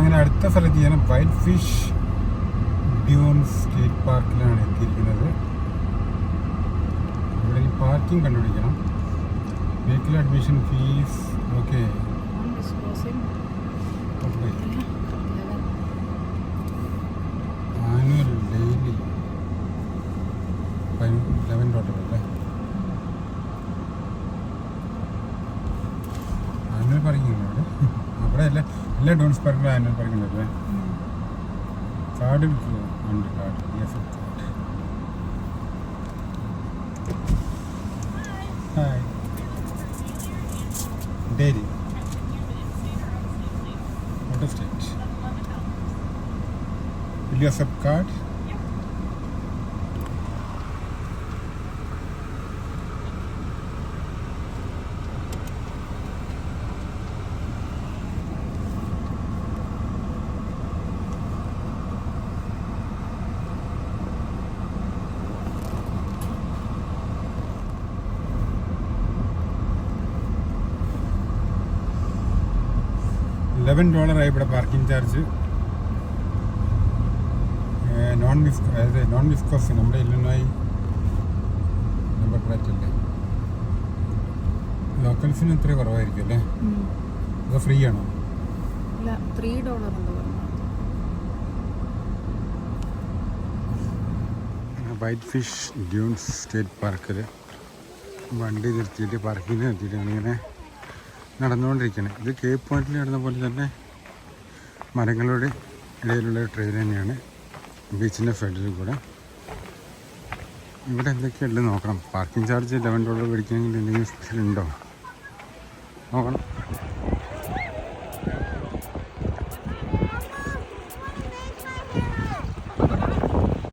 അങ്ങനെ അടുത്ത സ്ഥലത്ത് ഞാൻ വൈറ്റ് ഫിഷ് ഡ്യൂൺസ് സ്റ്റേറ്റ് പാർക്കിലാണ് എത്തിയിരിക്കുന്നത്. ഇവിടെ ഈ പാർക്കിംഗ് കണ്ടുപിടിക്കണം. Vehicle admission fees okay. Annual daily $11 അല്ലേ? ആനുവൽ പാർക്കിംഗ് അവിടെ അവിടെ എല്ലാ ഡോൺസ് പാർക്കിലും ആനുവൽ പാർക്കിംഗ് അല്ലേ? കാർഡ് കിട്ടുമോ? ഉണ്ട് card. Yes hi daily out of state. Will you accept card? $11 ആയി ഇവിടെ പാർക്കിംഗ് ചാർജ്. നോൺ വിസ്കോസ് നമ്മുടെ ഇല്ലനോയി നമ്പർ പ്ലേറ്റ് അല്ലേ? ലോക്കൽസിന് ഇത്ര കുറവായിരിക്കും അല്ലേ? അത് ഫ്രീ ആണോ? വൈറ്റ് ഫിഷ് ഡ്യൂൺസ് സ്റ്റേറ്റ് പാർക്കിൽ വണ്ടി നിർത്തിയിട്ട് പാർക്കിങ്ങിൽ നിർത്തിയിട്ടാണ് ഇങ്ങനെ നടന്നുകൊണ്ടിരിക്കുന്നത്. ഇത് കേപ്പ് പോയിന്റിൽ നടന്ന പോലെ തന്നെ മരങ്ങളുടെ ഇടയിലുള്ള ട്രെയിൻ തന്നെയാണ് ബീച്ചിൻ്റെ ഫ്രണ്ടിൽ കൂടെ. ഇവിടെ എന്തൊക്കെയുള്ളത് നോക്കണം. പാർക്കിംഗ് ചാർജ് $11 മേടിക്കണമെങ്കിൽ എന്തെങ്കിലും സ്പെഷ്യൽ ഉണ്ടോ നോക്കണം.